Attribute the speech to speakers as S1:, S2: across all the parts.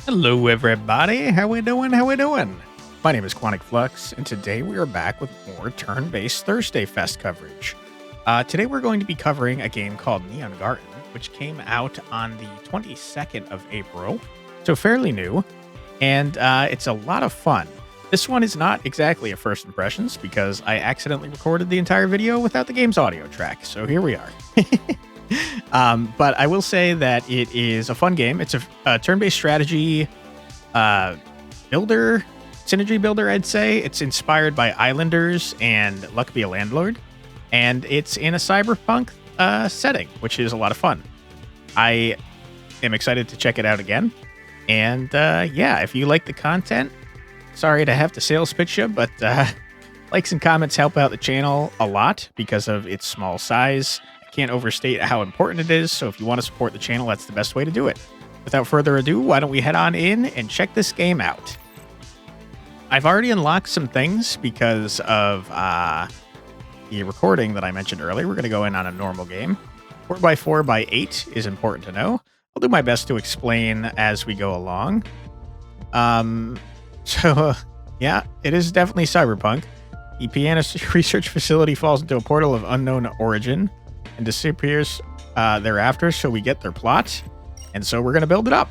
S1: Hello, everybody. How we doing? How we doing? My name is Quantic Flux, and today we are back with more turn-based Thursday Fest coverage. Today we're going to be covering a game called Neongarten, which came out on the 22nd of April, so fairly new, and it's a lot of fun. This one is not exactly a first impressions because I accidentally recorded the entire video without the game's audio track, so here we are. But I will say that it is a fun game. It's a turn-based strategy builder, synergy builder, I'd say. It's inspired by Islanders and Luck Be a Landlord, and it's in a cyberpunk setting, which is a lot of fun. I am excited to check it out again. And yeah, if you like the content, sorry to have to sales pitch you, but likes and comments help out the channel a lot because of its small size. Can't overstate how important it is, so if you want to support the channel, that's the best way to do it. Without further ado, why don't we head on in and check this game out. I've already unlocked some things because of the recording that I mentioned earlier. We're going to go in on a normal game. 4x4x8 is important to know. I'll do my best to explain as we go along. Yeah, it is definitely Cyberpunk. The pianist research facility falls into a portal of unknown origin and disappears thereafter, so we get their plot, and so we're going to build it up.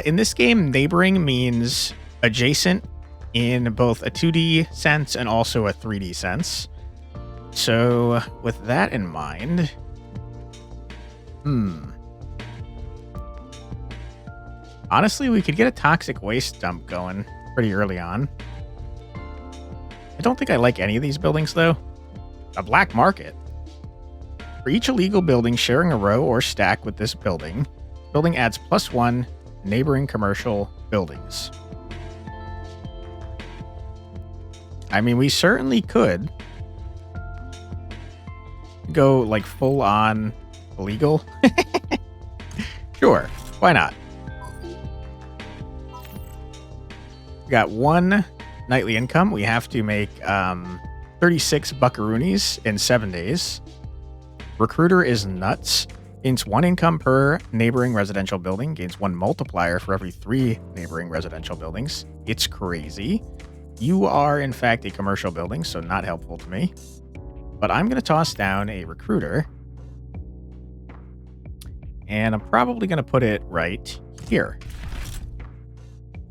S1: In this game, neighboring means adjacent in both a 2D sense and also a 3D sense. So with that in mind, honestly, we could get a toxic waste dump going pretty early on. I don't think I like any of these buildings, though. A black market. For each illegal building sharing a row or stack with this building adds +1 neighboring commercial buildings. I mean, we certainly could go like full on illegal. Sure, why not? We got 1 nightly income. We have to make 36 buckaroonies in 7 days. Recruiter is nuts. Gains 1 income per neighboring residential building. Gains 1 multiplier for every 3 neighboring residential buildings. It's crazy. You are, in fact, a commercial building, so not helpful to me. But I'm going to toss down a recruiter. And I'm probably going to put it right here.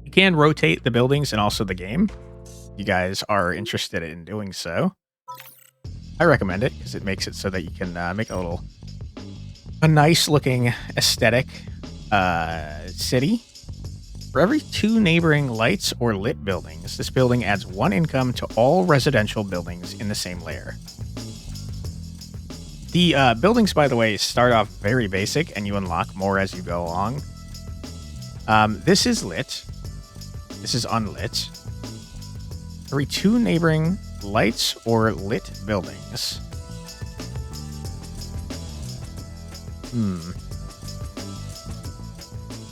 S1: You can rotate the buildings and also the game. You guys are interested in doing so. I recommend it because it makes it so that you can make a nice looking aesthetic city. For every 2 neighboring lights or lit buildings, this building adds 1 income to all residential buildings in the same layer. The buildings, by the way, start off very basic and you unlock more as you go along. This is lit. This is unlit. Every 2 neighboring lights or lit buildings.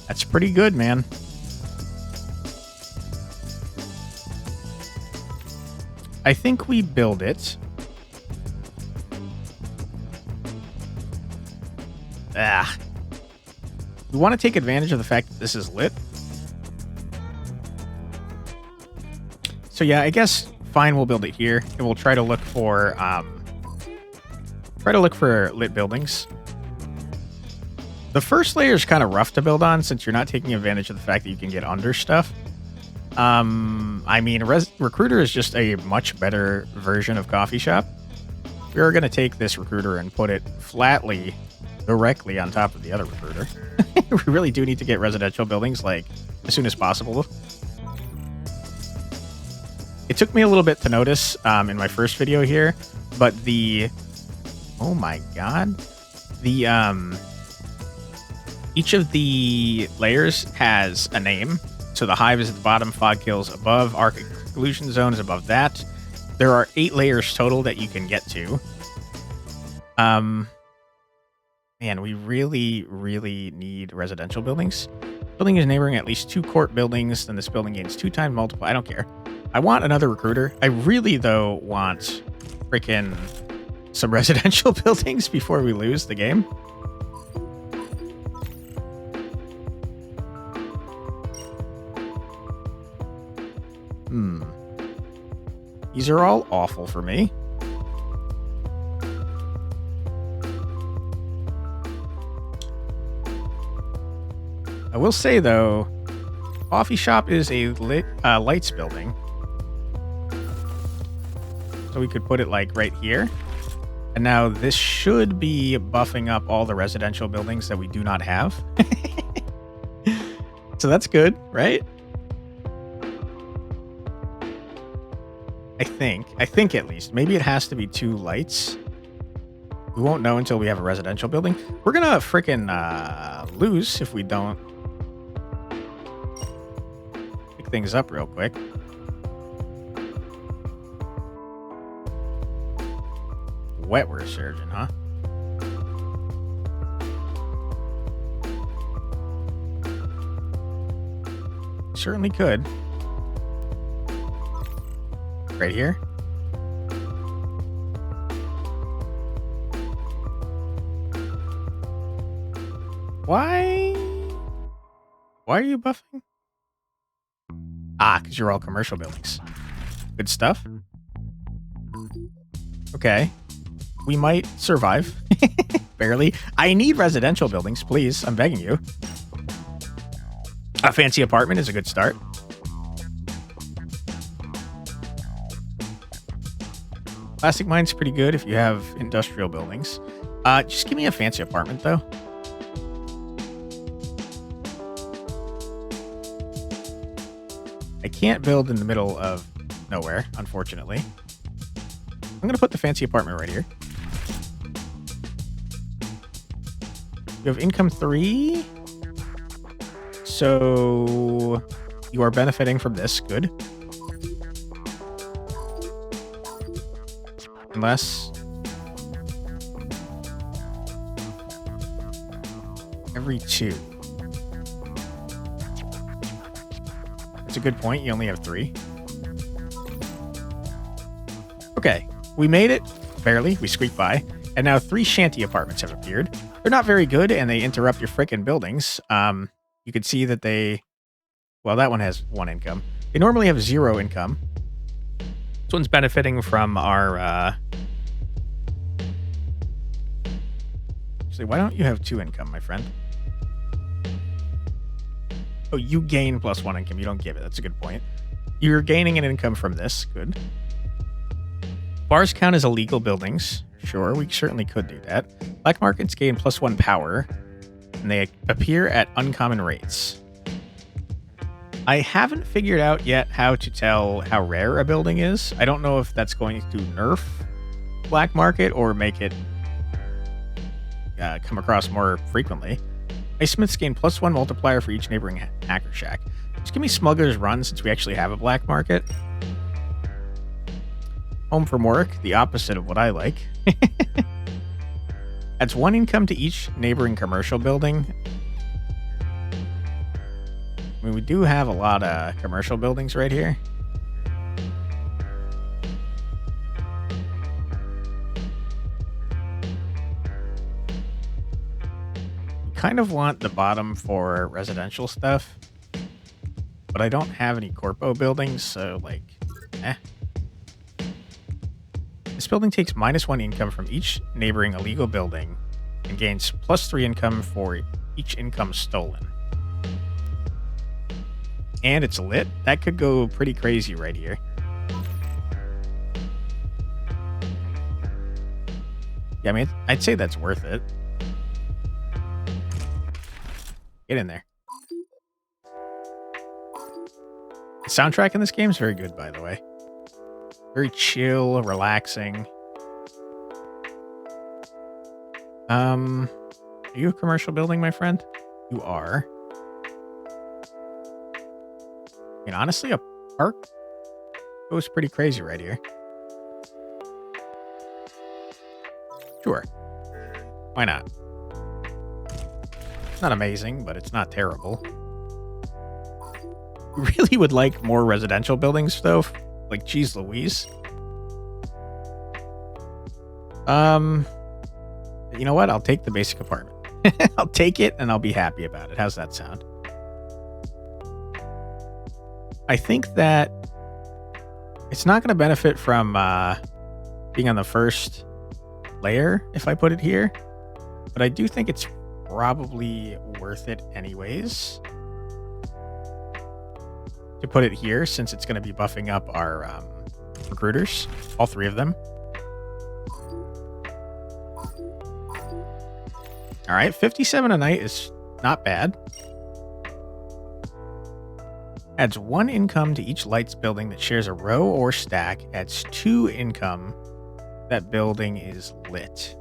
S1: That's pretty good, man. I think we build it. We want to take advantage of the fact that this is lit. So yeah, I guess fine, we'll build it here, and we'll try to look for lit buildings. The first layer is kind of rough to build on since you're not taking advantage of the fact that you can get under stuff. I mean, Recruiter is just a much better version of Coffee Shop. We are going to take this Recruiter and put it flatly, directly on top of the other Recruiter. We really do need to get residential buildings, like, as soon as possible. It took me a little bit to notice in my first video here, but oh my god, each of the layers has a name. So the hive is at the bottom, fog kills above, arc exclusion zone is above that. There are 8 layers total that you can get to. Man, we really, really need residential buildings. Building is neighboring at least 2 court buildings, then this building gains 2 times multiple. I don't care. I want another recruiter. I really, though, want freaking some residential buildings before we lose the game. These are all awful for me. I will say, though, coffee shop is a lights building. So we could put it like right here. And now this should be buffing up all the residential buildings that we do not have. So that's good, right? I think at least. Maybe it has to be 2 lights. We won't know until we have a residential building. We're gonna frickin' lose if we don't pick things up real quick. Wet resurgent, huh? Certainly could. Right here. Why are you buffing? Because you're all commercial buildings. Good stuff. Okay. We might survive. Barely. I need residential buildings, please. I'm begging you. A fancy apartment is a good start. Plastic mine's pretty good if you have industrial buildings. Just give me a fancy apartment, though. I can't build in the middle of nowhere, unfortunately. I'm going to put the fancy apartment right here. You have income 3. So you are benefiting from this. Good. Unless every 2. That's a good point. You only have 3. Okay. We made it. Barely. We squeaked by. And now 3 shanty apartments have appeared. They're not very good, and they interrupt your frickin' buildings. You can see that well, that one has 1 income. They normally have 0 income. This one's benefiting from our, Actually, why don't you have 2 income, my friend? Oh, you gain +1 income. You don't give it. That's a good point. You're gaining an income from this. Good. Bars count as illegal buildings. Sure, we certainly could do that. Black markets gain +1 power, and they appear at uncommon rates. I haven't figured out yet how to tell how rare a building is. I don't know if that's going to nerf black market or make it come across more frequently. Smiths gain +1 multiplier for each neighboring hacker shack. Just give me Smuggler's Run since we actually have a black market. Home from work, the opposite of what I like. Adds 1 income to each neighboring commercial building. I mean, we do have a lot of commercial buildings right here. We kind of want the bottom for residential stuff, but I don't have any corpo buildings, so like, This building takes -1 income from each neighboring illegal building and gains +3 income for each income stolen. And it's lit. That could go pretty crazy right here. Yeah, I mean, I'd say that's worth it. Get in there. The soundtrack in this game is very good, by the way. Very chill, relaxing. Are you a commercial building, my friend? You are. I mean, honestly, a park goes pretty crazy right here. Sure. Why not? It's not amazing, but it's not terrible. We really would like more residential buildings, though. Like, geez Louise. You know what? I'll take the basic apartment. I'll take it, and I'll be happy about it. How's that sound? I think that It's not going to benefit from being on the first layer if I put it here, but I do think it's probably worth it anyways to put it here since it's going to be buffing up our recruiters, all 3 of them. All right, 57 a night is not bad. Adds 1 income to each lights building that shares a row or stack. Adds 2 income that building is lit.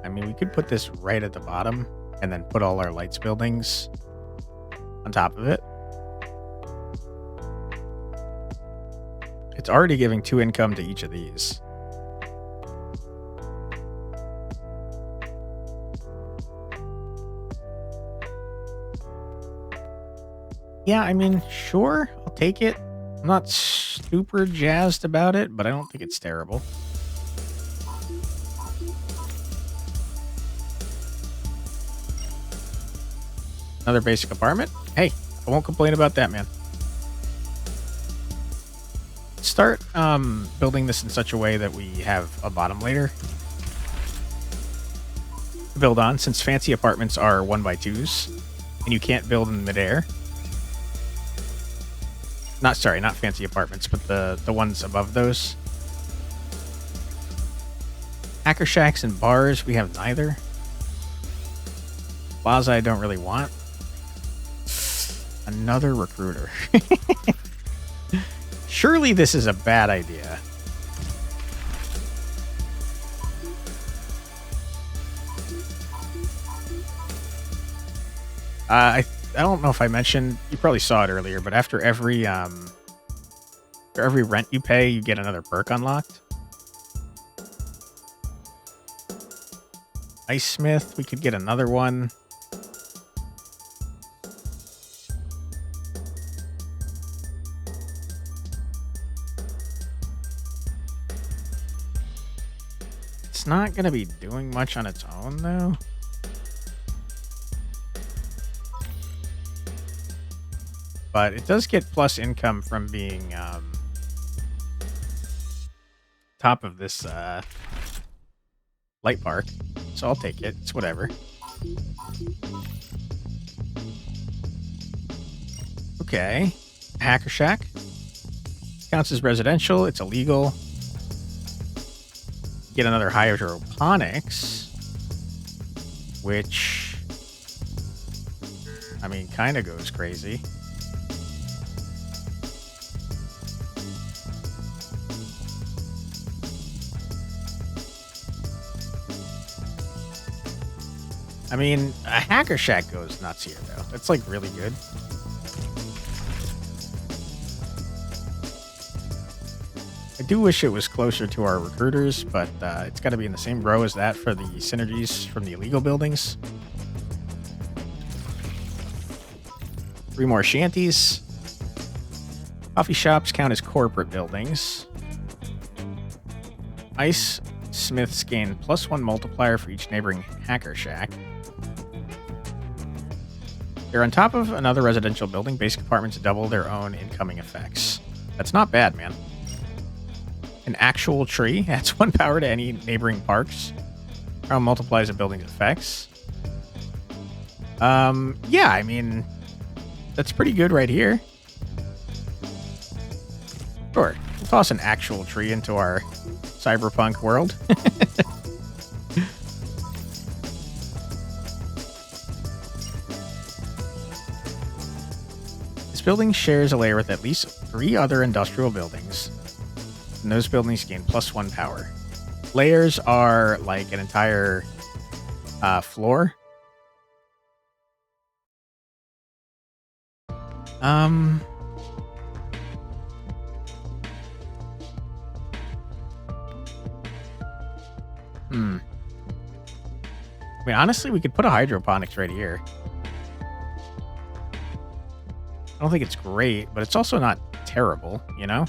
S1: I mean, we could put this right at the bottom and then put all our lights buildings on top of it. It's already giving 2 income to each of these. Yeah, I mean, sure, I'll take it. I'm not super jazzed about it, but I don't think it's terrible. Another basic apartment. Hey, I won't complain about that, man. Start building this in such a way that we have a bottom layer to build on, since fancy apartments are 1x2s and you can't build in midair. Not fancy apartments, but the ones above those. Hacker shacks and bars, we have neither. Plaza I don't really want. Another recruiter. Surely this is a bad idea. I don't know if I mentioned, you probably saw it earlier, but after every rent you pay, you get another perk unlocked. Ice Smith, we could get another one. It's not going to be doing much on its own, though. But it does get plus income from being top of this light park. So I'll take it. It's whatever. Okay. Hacker Shack. Counts as residential. It's illegal. Get another hydroponics, which, I mean, kind of goes crazy. I mean, a Hacker Shack goes nuts here, though. That's, like, really good. I do wish it was closer to our recruiters, but it's got to be in the same row as that for the synergies from the illegal buildings. 3 more shanties. Coffee shops count as corporate buildings. Ice Smiths gain +1 multiplier for each neighboring Hacker Shack. They're on top of another residential building. Basic apartments double their own incoming effects. That's not bad, man. An actual tree adds 1 power to any neighboring parks. How multiplies a building's effects. Yeah, I mean, that's pretty good right here. Sure, we'll toss an actual tree into our cyberpunk world. This building shares a layer with at least 3 other industrial buildings, and those buildings gain +1 power. Layers are like an entire floor. I mean, honestly, we could put a hydroponics right here. I don't think it's great, but it's also not terrible, you know?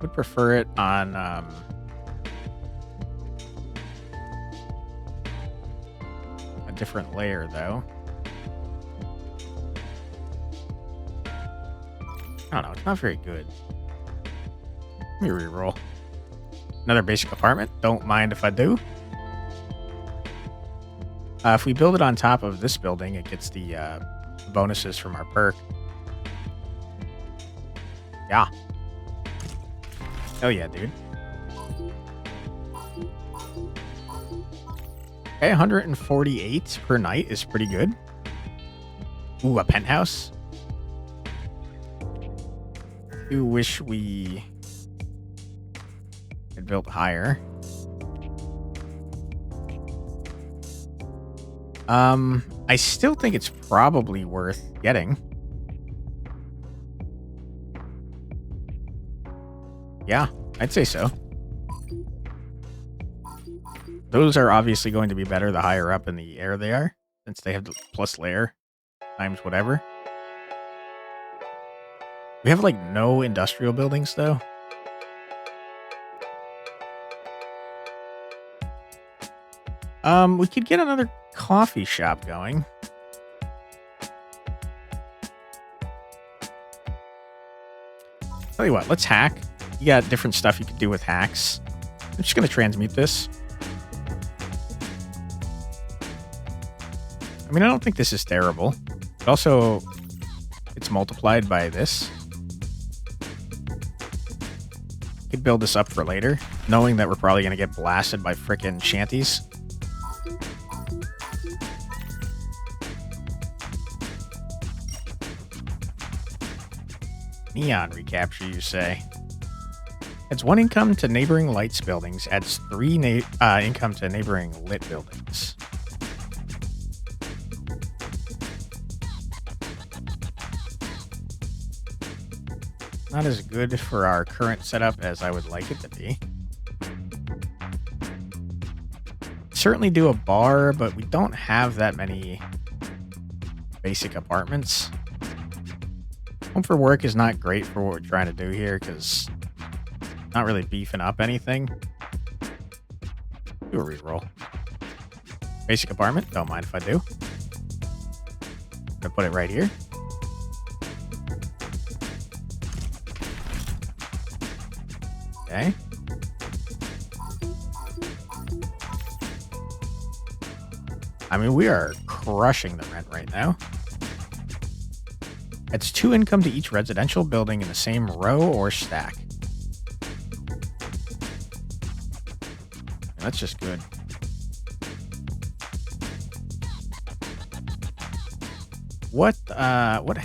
S1: would prefer it on a different layer, though. I don't know. It's not very good. Let me reroll. Another basic apartment. Don't mind if I do. If we build it on top of this building, it gets the bonuses from our perk. Yeah. Oh yeah, dude. Okay, 148 per night is pretty good. Ooh, a penthouse. I wish we had built higher. I still think it's probably worth getting. Yeah, I'd say so. Those are obviously going to be better the higher up in the air they are, since they have the plus layer times whatever. We have like no industrial buildings though. We could get another coffee shop going. Tell you what, let's hack. You got different stuff you can do with hacks. I'm just going to transmute this. I mean, I don't think this is terrible. But also, it's multiplied by this. Could build this up for later, knowing that we're probably going to get blasted by frickin' shanties. Neon recapture, you say? Adds 1 income to neighboring lights buildings. Adds 3 income to neighboring lit buildings. Not as good for our current setup as I would like it to be. Certainly do a bar, but we don't have that many basic apartments. Home for work is not great for what we're trying to do here because not really beefing up anything. Do a reroll. Basic apartment, don't mind if I do. I'm gonna put it right here. Okay. I mean, we are crushing the rent right now. Adds 2 income to each residential building in the same row or stack. That's just good. What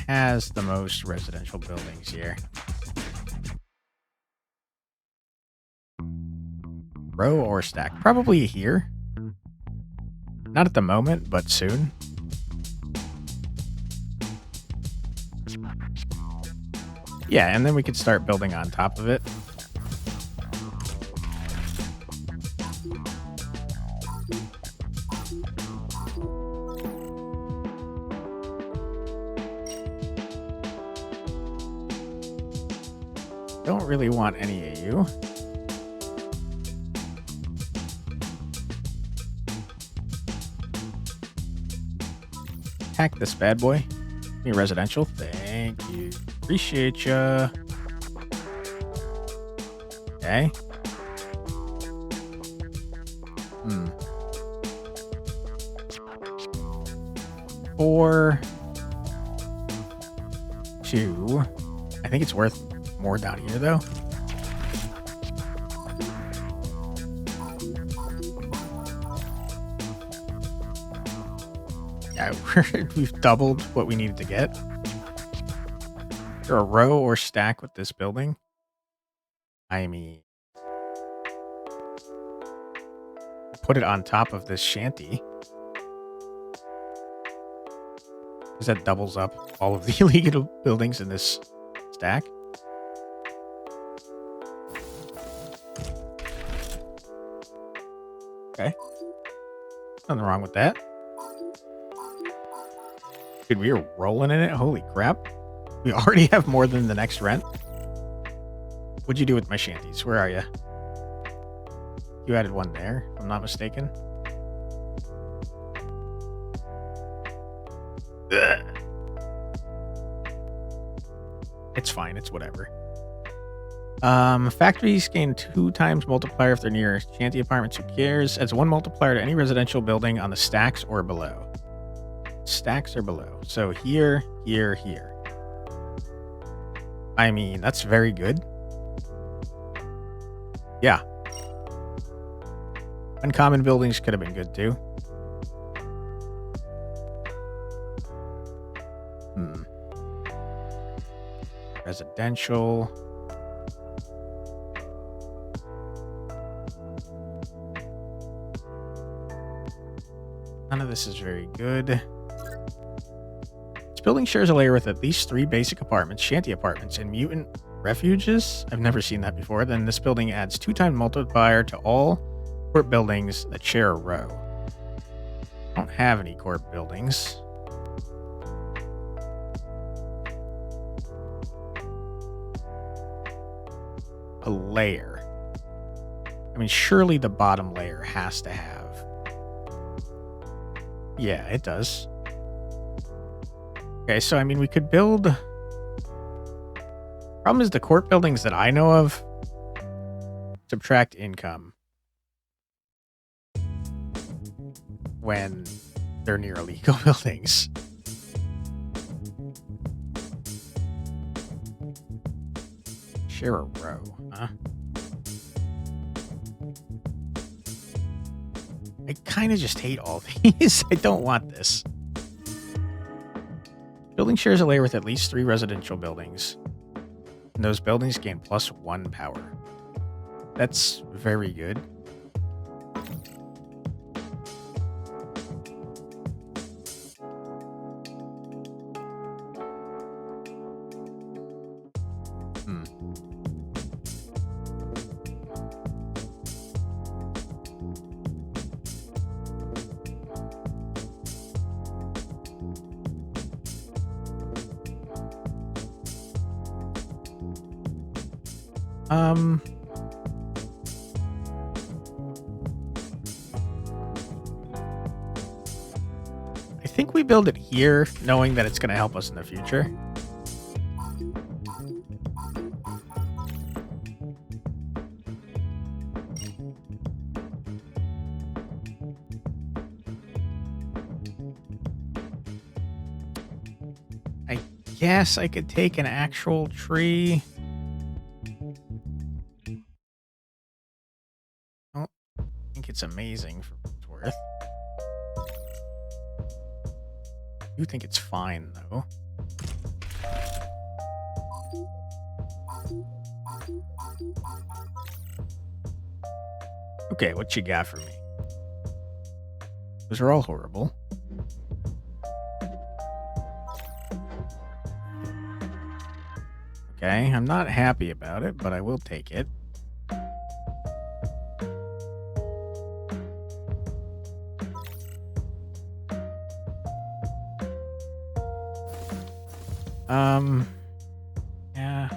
S1: has the most residential buildings here? Row or stack? Probably here. Not at the moment, but soon. Yeah, and then we could start building on top of it. Don't really want any of you. Hack this bad boy. Give me residential. Thank you. Appreciate ya. Okay. 4, 2. I think it's worth more down here though. Yeah, we've doubled what we needed to get. Is there a row or stack with this building? I mean, put it on top of this shanty. Because that doubles up all of the illegal buildings in this stack. Okay. Nothing wrong with that. Dude, we are rolling in it. Holy crap. We already have more than the next rent. What'd you do with my shanties? Where are you? You added one there, if I'm not mistaken. Ugh. It's fine. It's whatever. Factories gain 2 times multiplier if they're near shanty apartments. Who cares? Adds 1 multiplier to any residential building on the stacks or below. Stacks or below. So here, here, here. I mean, that's very good. Yeah. Uncommon buildings could have been good too. Residential. None of this is very good. This building shares a layer with at least 3 basic apartments, shanty apartments, and mutant refuges. I've never seen that before. Then this building adds 2 times multiplier to all corp buildings that share a row. I don't have any corp buildings. A layer. I mean, surely the bottom layer has to have. Yeah, it does. Okay, so I mean, we could build. Problem is the court buildings that I know of subtract income when they're near illegal buildings. Share a row, huh? I kind of just hate all these. I don't want this. Building shares a layer with at least 3 residential buildings. And those buildings gain +1 power. That's very good. I think we build it here, knowing that it's going to help us in the future. I guess I could take an actual tree. I don't think it's amazing for what it's worth. I do think it's fine, though. Okay, what you got for me? Those are all horrible. Okay, I'm not happy about it, but I will take it. Yeah.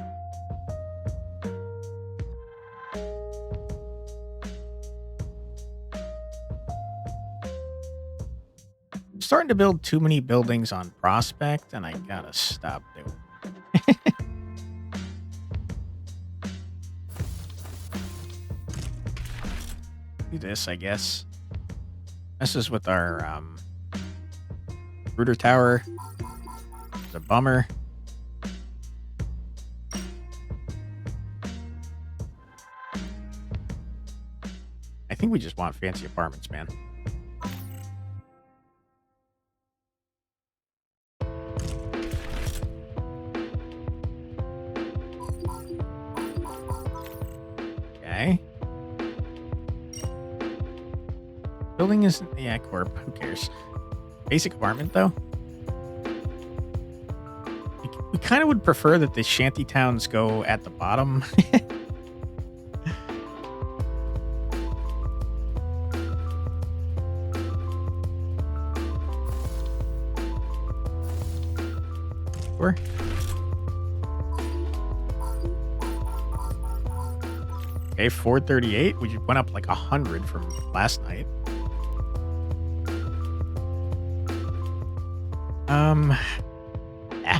S1: I'm starting to build too many buildings on Prospect, and I gotta stop doing it. Do this, I guess. This is with our Rooter Tower. It's a bummer. I think we just want fancy apartments, man. Okay. Building is, yeah, corp. Who cares? Basic apartment, though. We kind of would prefer that the shanty towns go at the bottom. Sure. Okay, 438. We went up like 100 from last night. Yeah.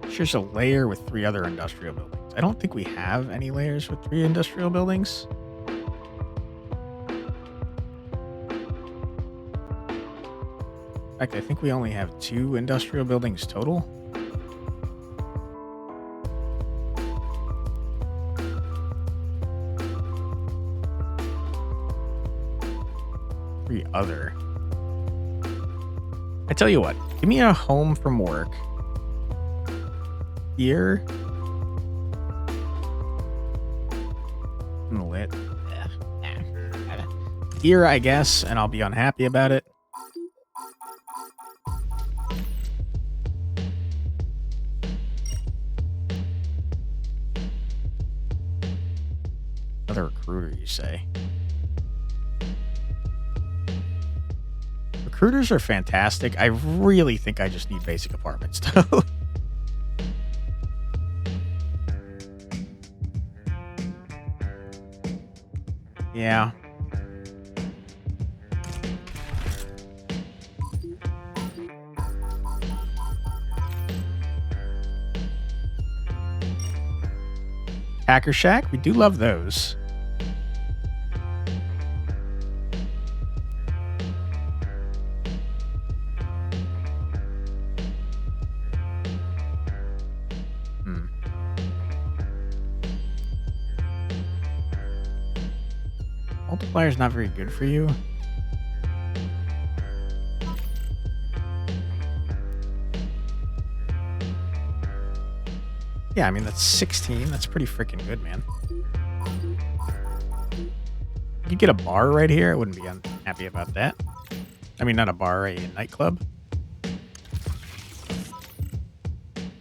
S1: There's a layer with 3 other industrial buildings. I don't think we have any layers with 3 industrial buildings. In fact, I think we only have 2 industrial buildings total. Other. I tell you what, give me a home from work here. Lit. Here, I guess, and I'll be unhappy about it. Another recruiter, you say? Recruiters are fantastic. I really think I just need basic apartments, though. Yeah. Hacker Shack, we do love those. Multiplier's not very good for you. Yeah, I mean, that's 16. That's pretty freaking good, man. You could get a bar right here. I wouldn't be unhappy about that. I mean, not a bar, a nightclub.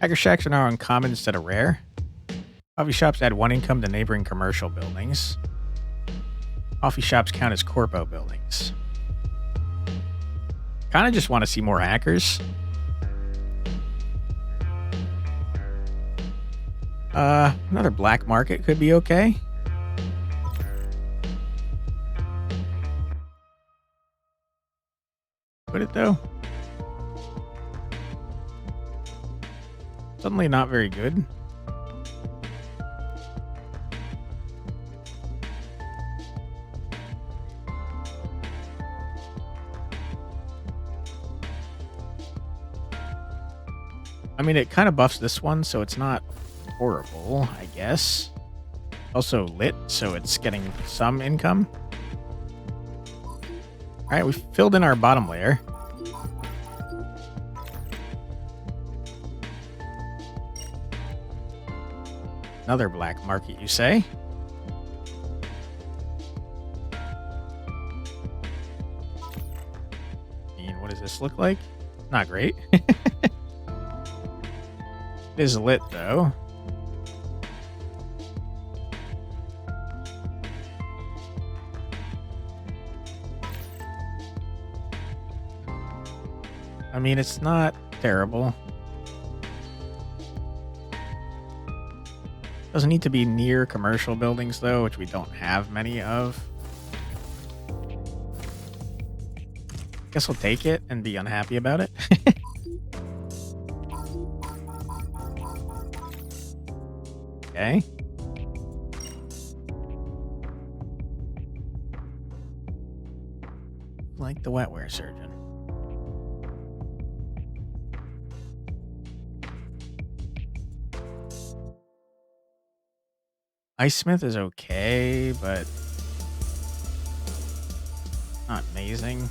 S1: Hacker Shacks are now uncommon instead of rare. Coffee shops add 1 income to neighboring commercial buildings. Coffee shops count as corpo buildings. Kind of just want to see more hackers. Another black market could be okay. Would it though? Suddenly not very good. I mean, it kind of buffs this one, so it's not horrible, I guess. Also lit, so it's getting some income. All right, we filled in our bottom layer. Another black market, you say? I mean, what does this look like? Not great. It is lit, though. I mean, it's not terrible. Doesn't need to be near commercial buildings, though, which we don't have many of. Guess I'll take it and be unhappy about it. Okay. Like the wetware surgeon. Ice Smith is okay, but not amazing.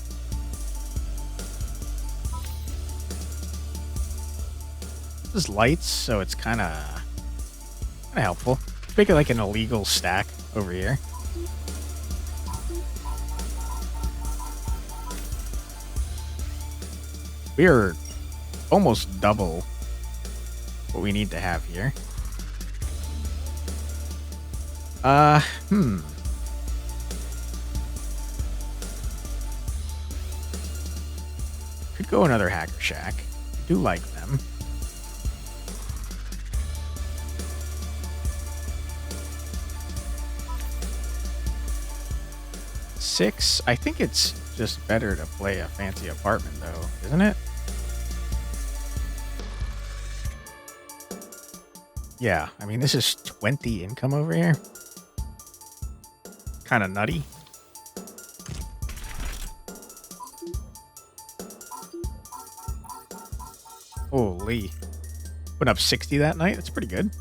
S1: This is lights, so it's kind of helpful. Make it like an illegal stack over here. We are almost double what we need to have here. Could go another Hacker Shack. I do like them. 6. I think it's just better to play a fancy apartment, though, isn't it? Yeah, I mean, this is 20 income over here. Kind of nutty. Holy. Put up 60 that night? That's pretty good.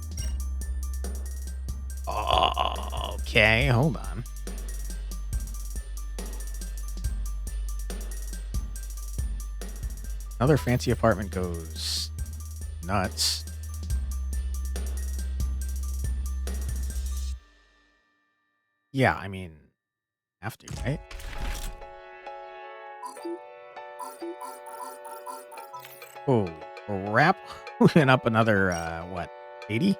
S1: Oh, okay, hold on. Another fancy apartment goes nuts. Yeah, I mean, have to, right? Oh, crap. We went up another, what, 80?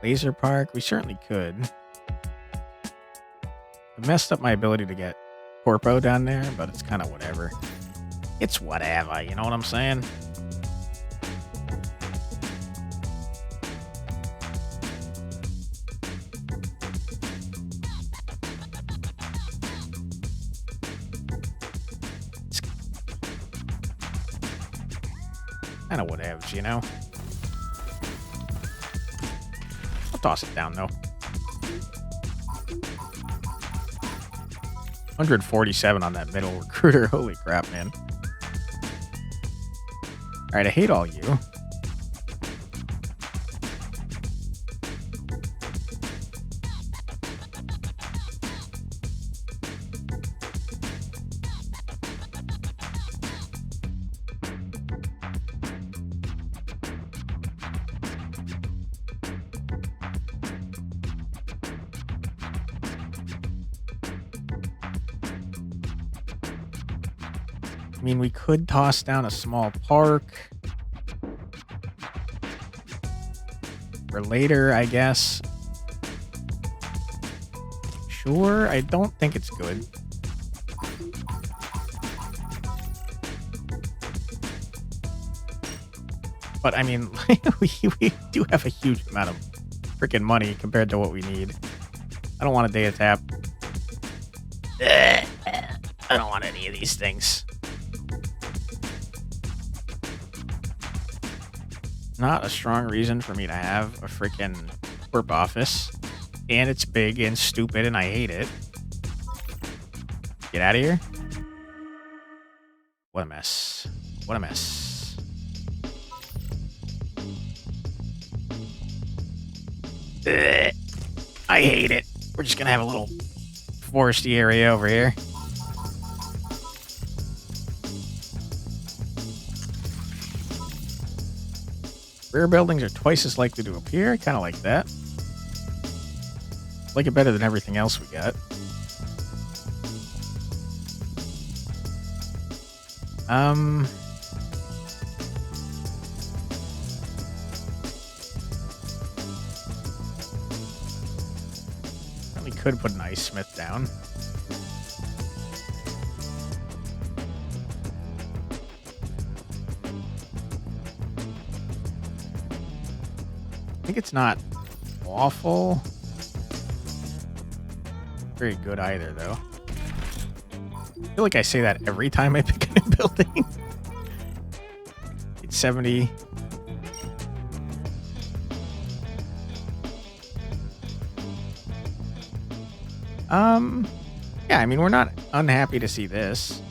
S1: Laser park? We certainly could. It messed up my ability to get Corpo down there, but it's kind of whatever. It's whatever, you know what I'm saying? Kind of whatevs, you know? I'll toss it down, though. 147 on that middle recruiter. Holy crap, man. Alright, I hate all you. I mean, we could toss down a small park. For later, I guess. Sure, I don't think it's good. But, I mean, we do have a huge amount of freaking money compared to what we need. I don't want a data tap. I don't want any of these things. Not a strong reason for me to have a freaking corp office. And it's big and stupid and I hate it. Get out of here. What a mess. What a mess. Ugh. I hate it. We're just gonna have a little foresty area over here. Rear buildings are twice as likely to appear. Kind of like that. Like it better than everything else we got. We could put an ice smith down. I think it's not awful. Very good either, though. I feel like I say that every time I pick a new building. It's 70. Yeah, I mean, we're not unhappy to see this.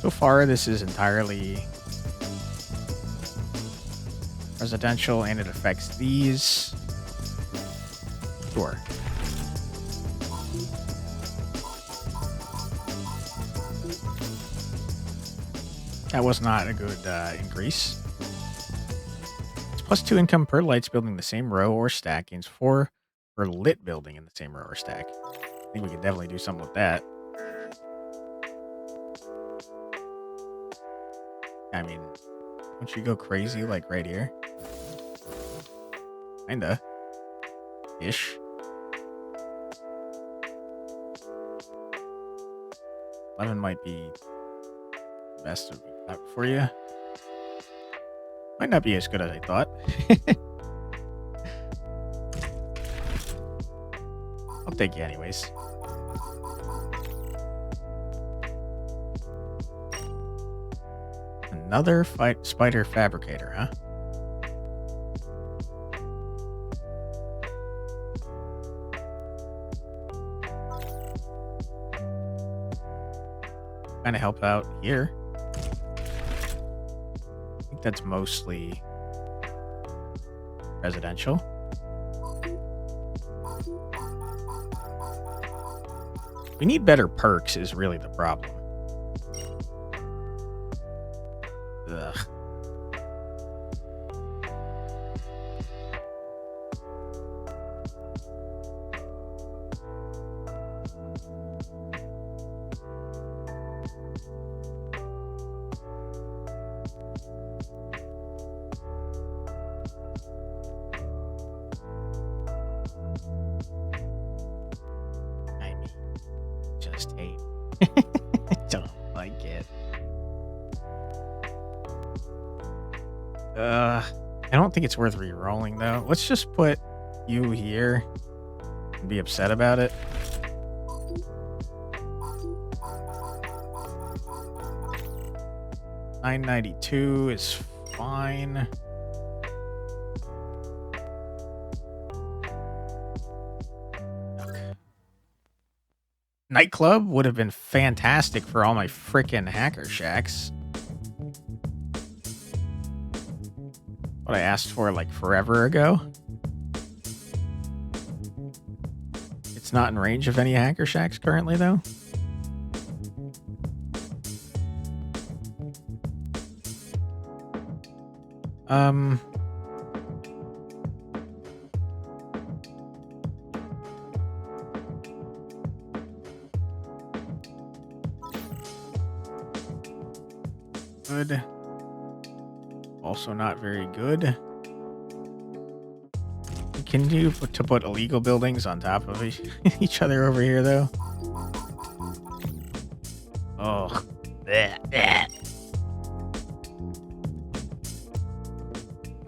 S1: So far, this is entirely residential, and it affects these. Sure. That was not a good increase. It's +2 income per lights building the same row or stack. Gains 4 per lit building in the same row or stack. I think we could definitely do something with that. I mean, don't you go crazy like right here? Kinda. Ish. 11 might be the best for you. Might not be as good as I thought. I'll take you anyways. Another spider fabricator, huh? Kind of help out here. I think that's mostly residential. We need better perks is really the problem. Ugh. Just hate. I don't like it. I don't think it's worth re-rolling though. Let's just put you here and be upset about it. $9.92 is fine. Nightclub would have been fantastic for all my frickin' hacker shacks. What I asked for like forever ago. It's not in range of any hacker shacks currently though. Good. Also not very good. Can you put illegal buildings on top of each other over here though? Oh.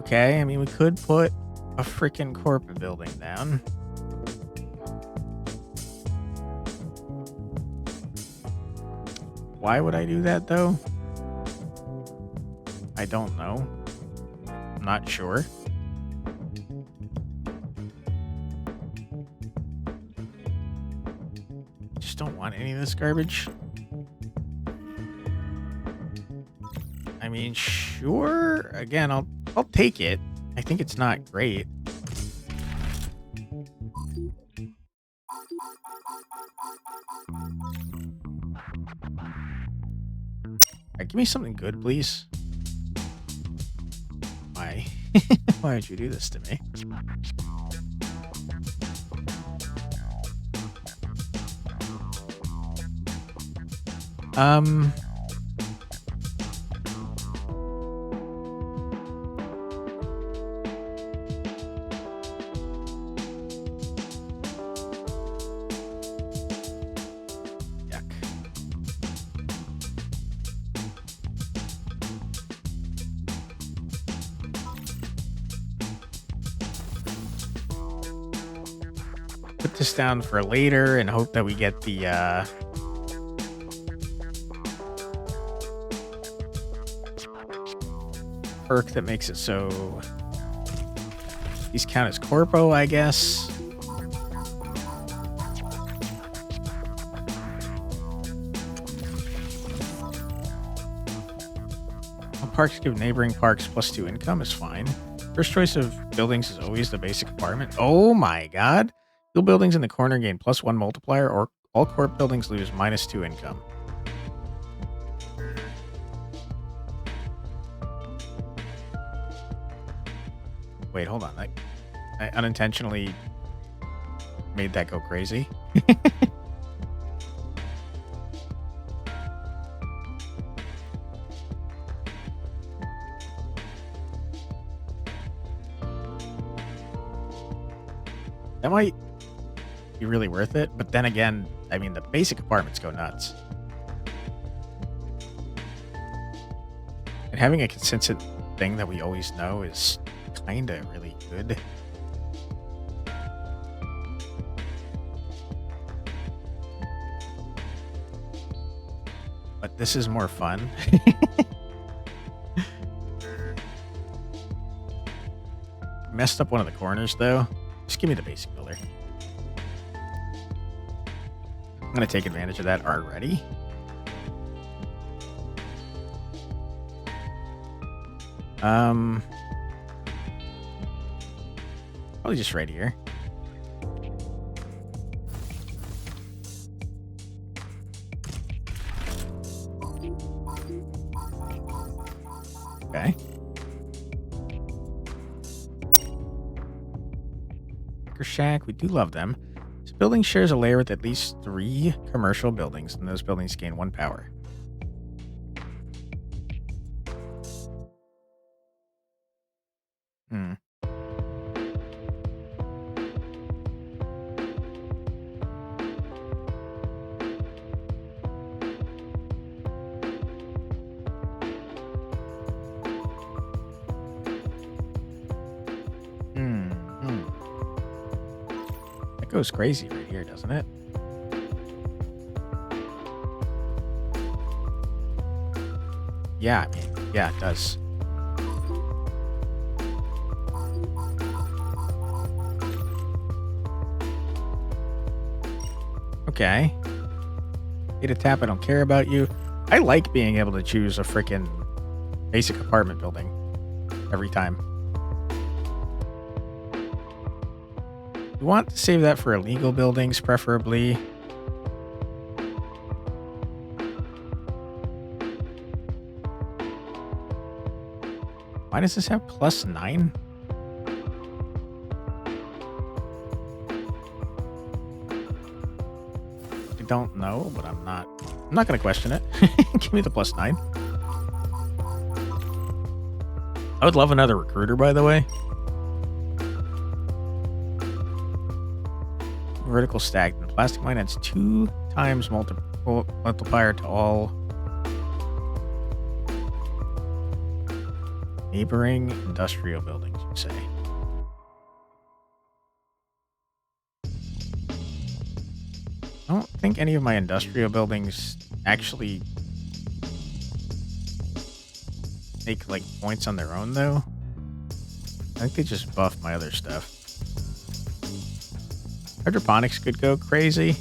S1: Okay, I mean we could put a freaking corporate building down. Why would I do that though? I don't know. I'm not sure. Just don't want any of this garbage. I mean, sure. Again, I'll take it. I think it's not great. Alright, give me something good, please. Why? Why would you do this to me? Put this down for later and hope that we get the perk that makes it so these count as corpo, I guess. All parks give neighboring parks +2 income is fine. First choice of buildings is always the basic apartment. Oh my god. Build buildings in the corner gain +1 multiplier, or all corp buildings lose -2 income. Wait, hold on. I unintentionally made that go crazy. That might be really worth it, but then again, I mean, the basic apartments go nuts. having a consistent thing that we always know is kind of really good. But this is more fun. Messed up one of the corners, though. Just give me the basic builder. I'm going to take advantage of that already. Probably just right here. Okay. Hacker Shack, we do love them. This building shares a layer with at least 3 commercial buildings, and those buildings gain 1 power. Hmm. That goes crazy right here, doesn't it? Yeah, I mean, yeah, it does. Okay. Hit a tap, I don't care about you. I like being able to choose a freaking basic apartment building every time. You want to save that for illegal buildings, preferably. Why does this have +9? I don't know, but I'm not going to question it. Give me the +9. I would love another recruiter, by the way. Vertical stack. The plastic mine adds 2 times multiplier to all neighboring industrial buildings, you say. I don't think any of my industrial buildings actually make like points on their own, though. I think they just buff my other stuff. Hydroponics could go crazy.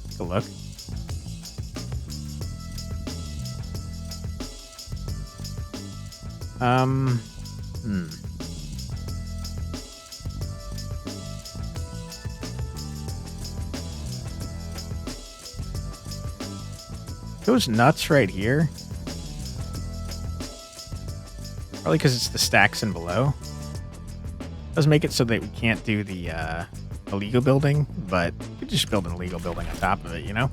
S1: Take a look. Goes nuts right here. Probably because it's the stacks and below. Does make it so that we can't do the illegal building, but we could just build an illegal building on top of it, you know?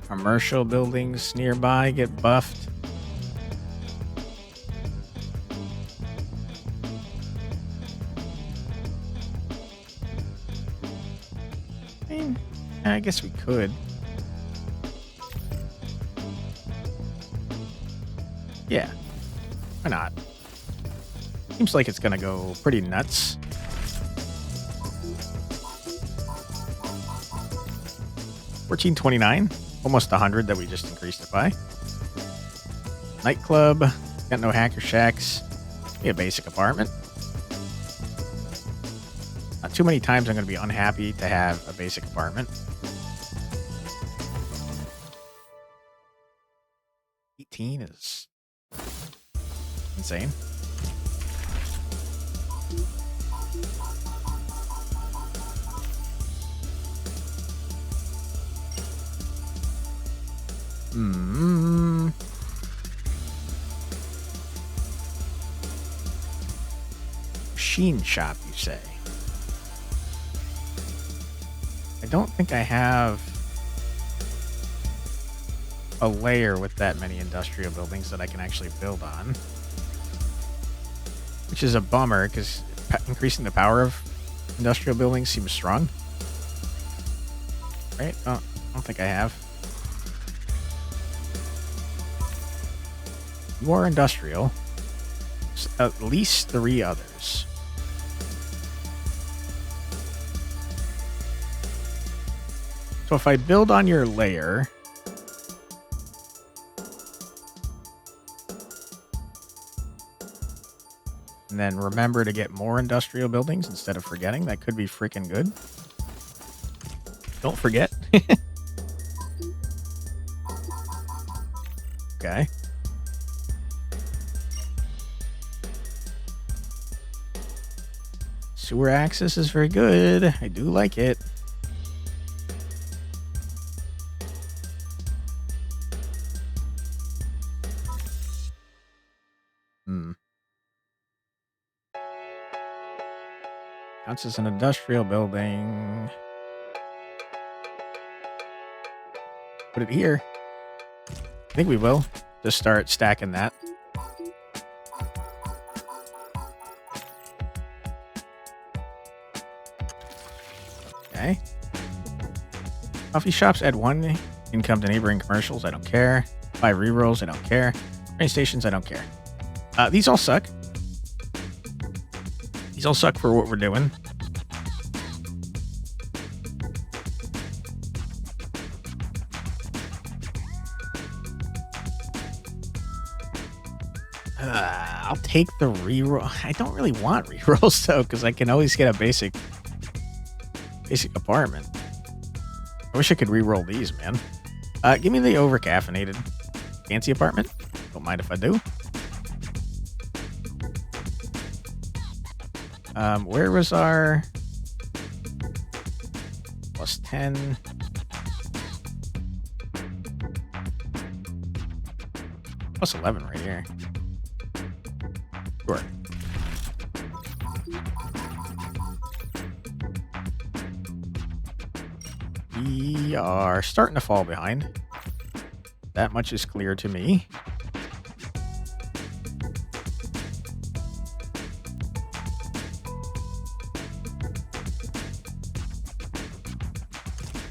S1: Commercial buildings nearby get buffed. I guess we could. Yeah. Why not? Seems like it's gonna go pretty nuts. $14.29, almost 100 that we just increased it by. Nightclub, got no hacker shacks. Be a basic apartment. Not too many times I'm gonna be unhappy to have a basic apartment. 18 is insane. Machine shop, you say? I don't think I have a layer with that many industrial buildings that I can actually build on. which is a bummer because increasing the power of industrial buildings seems strong. Right? Oh, I don't think I have. You are industrial. At least 3 others. So if I build on your layer, and then remember to get more industrial buildings instead of forgetting, that could be freaking good. Don't forget. Okay. Sewer access is very good. I do like it. Counts as an industrial building. Put it here. I think we will. Just start stacking that. Okay. Coffee shops add 1 income to neighboring commercials. I don't care. 5 rerolls. I don't care. Train stations. I don't care. These all suck. These all suck for what we're doing. I'll take the reroll. I don't really want rerolls though, because I can always get a basic apartment. I wish I could reroll these, man. Give me the over-caffeinated fancy apartment. Don't mind if I do. Where was our plus 10? Plus 11 right here. Sure. We are starting to fall behind. That much is clear to me.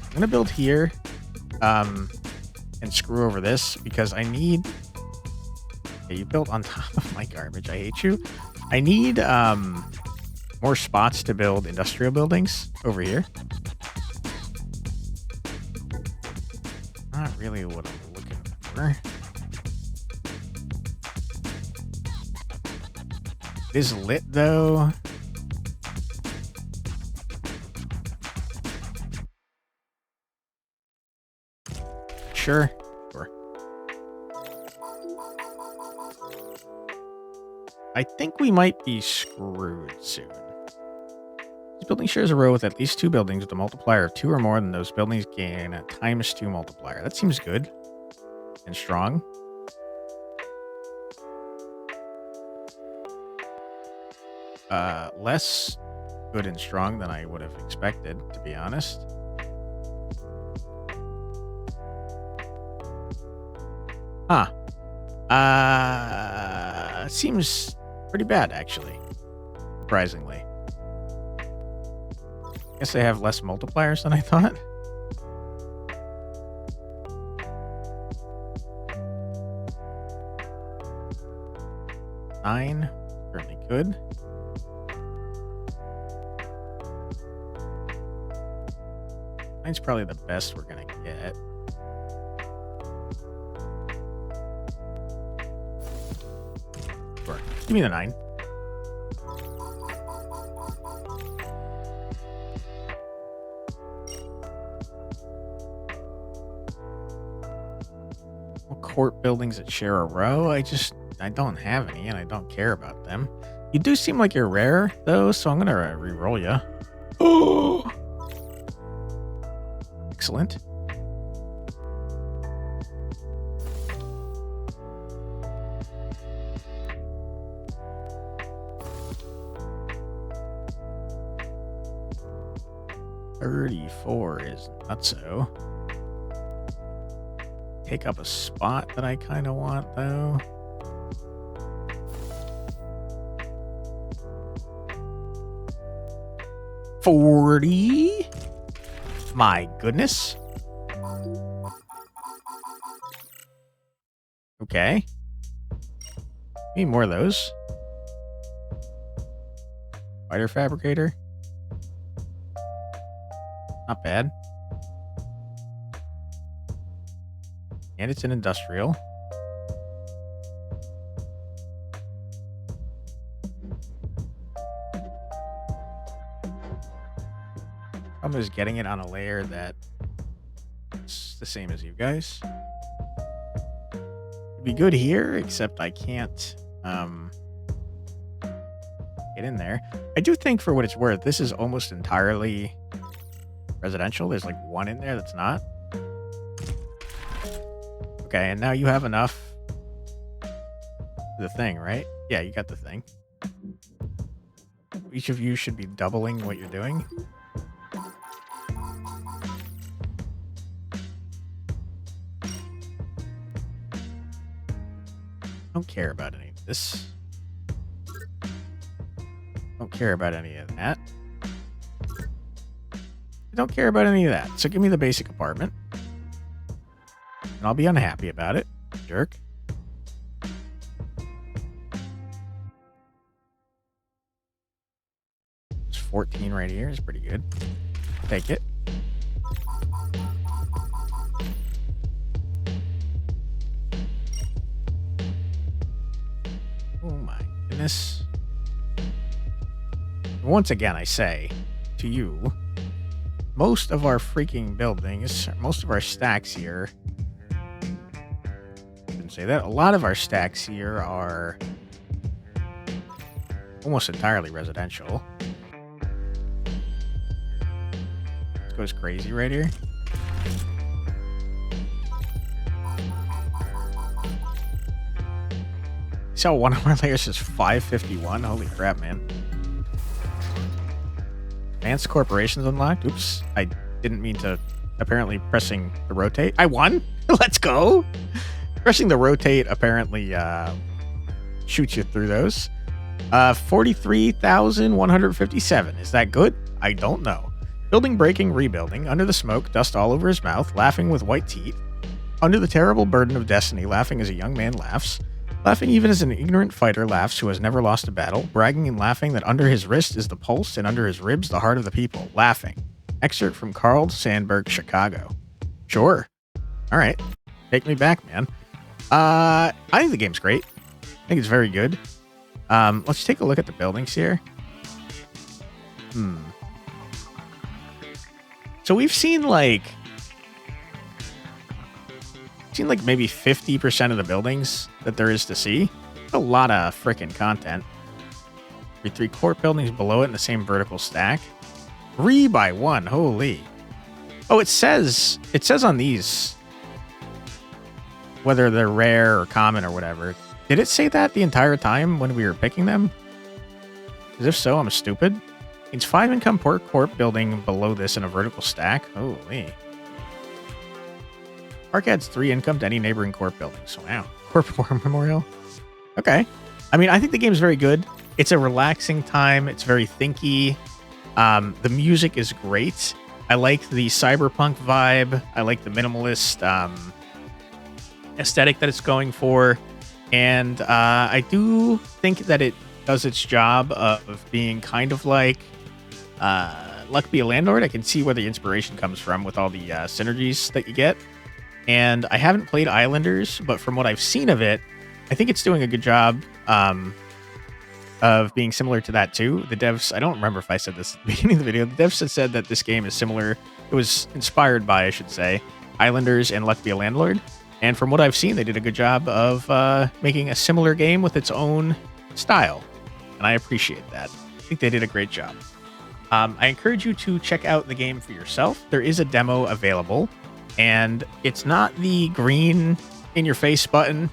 S1: I'm gonna build here, and screw over this because I need. Okay, you built on top of my garbage. I hate you. I need more spots to build industrial buildings over here. Not really what I'm looking for. It is lit though. Sure. I think we might be screwed soon. This building shares a row with at least 2 buildings with a multiplier of 2 or more than those buildings gain a ×2 multiplier. That seems good and strong. Less good and strong than I would have expected, to be honest. Huh. Seems pretty bad, actually. Surprisingly. Guess they have less multipliers than I thought. Nine. Certainly could. Nine's probably the best we're gonna get. Sure. Give me the 9. Court buildings that share a row. I don't have any and I don't care about them. You do seem like you're rare though, so I'm gonna re-roll you. Oh, excellent. $34 is nutso. Take up a spot that I kind of want, though. 40. My goodness. Okay. Need more of those. Spider fabricator. Not bad. And it's an industrial. Problem is getting it on a layer that it's the same as you guys. It'd be good here, except I can't get in there. I do think, for what it's worth, this is almost entirely residential. There's like one in there that's not. Okay, and now you have enough for the thing, right? Yeah, you got the thing. Each of you should be doubling what you're doing. Don't care about any of this. Don't care about any of that. I don't care about any of that. So give me the basic apartment. And I'll be unhappy about it. Jerk. It's 14 right here. It's pretty good. Take it. Oh my goodness. Once again, I say to you, most of our freaking buildings, most of our stacks here, I shouldn't say that, a lot of our stacks here are almost entirely residential. This goes crazy right here. See how one of our layers is 551? Holy crap, man. Advanced corporations unlocked. Oops. I didn't mean to. Apparently pressing the rotate. I won? Let's go. Pressing the rotate apparently shoots you through those. 43,157. Is that good? I don't know. Building, breaking, rebuilding. Under the smoke, dust all over his mouth, laughing with white teeth. Under the terrible burden of destiny, laughing as a young man laughs. Laughing even as an ignorant fighter laughs who has never lost a battle, bragging and laughing that under his wrist is the pulse and under his ribs the heart of the people. Laughing. Excerpt from Carl Sandburg, Chicago. Sure. All right. Take me back, man. I think the game's great. I think it's very good. Let's take a look at the buildings here. So we've seen like maybe 50% of the buildings that there is to see. A lot of freaking content. 3 court buildings below it in the same vertical stack. 3 by 1. Holy. Oh, it says on these whether they're rare or common or whatever. Did it say that the entire time when we were picking them? Because if so, I'm stupid. It's 5 income per court building below this in a vertical stack. Holy. Park adds 3 income to any neighboring court buildings. Wow. Corp War Memorial. Okay. I mean, I think the game's very good. It's a relaxing time. It's very thinky. The music is great. I like the cyberpunk vibe. I like the minimalist aesthetic that it's going for. And I do think that it does its job of being kind of like Luck Be a Landlord. I can see where the inspiration comes from with all the synergies that you get. And I haven't played Islanders, but from what I've seen of it, I think it's doing a good job of being similar to that too. The devs, I don't remember if I said this at the beginning of the video, the devs had said that this game is similar. It was inspired by, I should say, Islanders and Luck Be a Landlord. And from what I've seen, they did a good job of making a similar game with its own style. And I appreciate that. I think they did a great job. I encourage you to check out the game for yourself. There is a demo available. And it's not the green in-your-face button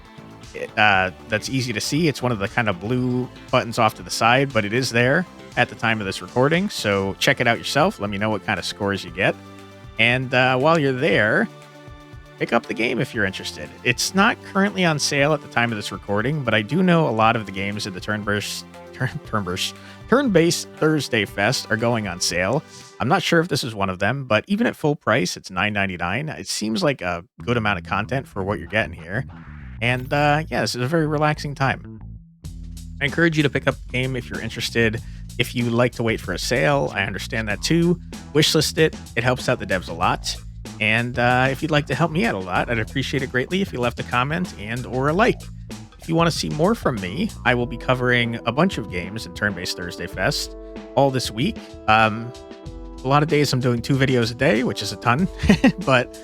S1: that's easy to see. It's one of the kind of blue buttons off to the side, but it is there at the time of this recording. So check it out yourself. Let me know what kind of scores you get. And while you're there, pick up the game if you're interested. It's not currently on sale at the time of this recording, but I do know a lot of the games in the Turn-based Thursday Fest are going on sale. I'm not sure if this is one of them, but even at full price, it's $9.99. It seems like a good amount of content for what you're getting here. And yeah, this is a very relaxing time. I encourage you to pick up the game if you're interested. If you like to wait for a sale, I understand that too. Wishlist it. It helps out the devs a lot. And if you'd like to help me out a lot, I'd appreciate it greatly if you left a comment and or a like. If you want to see more from me, I will be covering a bunch of games in Turn-Based Thursday Fest all this week. A lot of days I'm doing 2 videos a day, which is a ton. But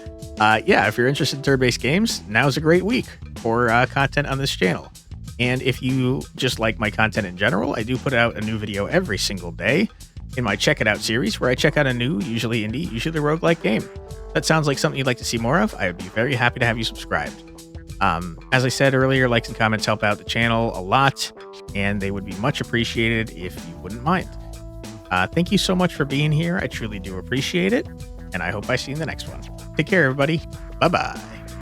S1: yeah, if you're interested in turn-based games, now's a great week for content on this channel. And if you just like my content in general, I do put out a new video every single day in my Check It Out series, where I check out a new, usually indie, usually roguelike game. If that sounds like something you'd like to see more of, I would be very happy to have you subscribed. As I said earlier, likes and comments help out the channel a lot, and they would be much appreciated if you wouldn't mind. Thank you so much for being here. I truly do appreciate it, and I hope I see you in the next one. Take care, everybody. Bye-bye.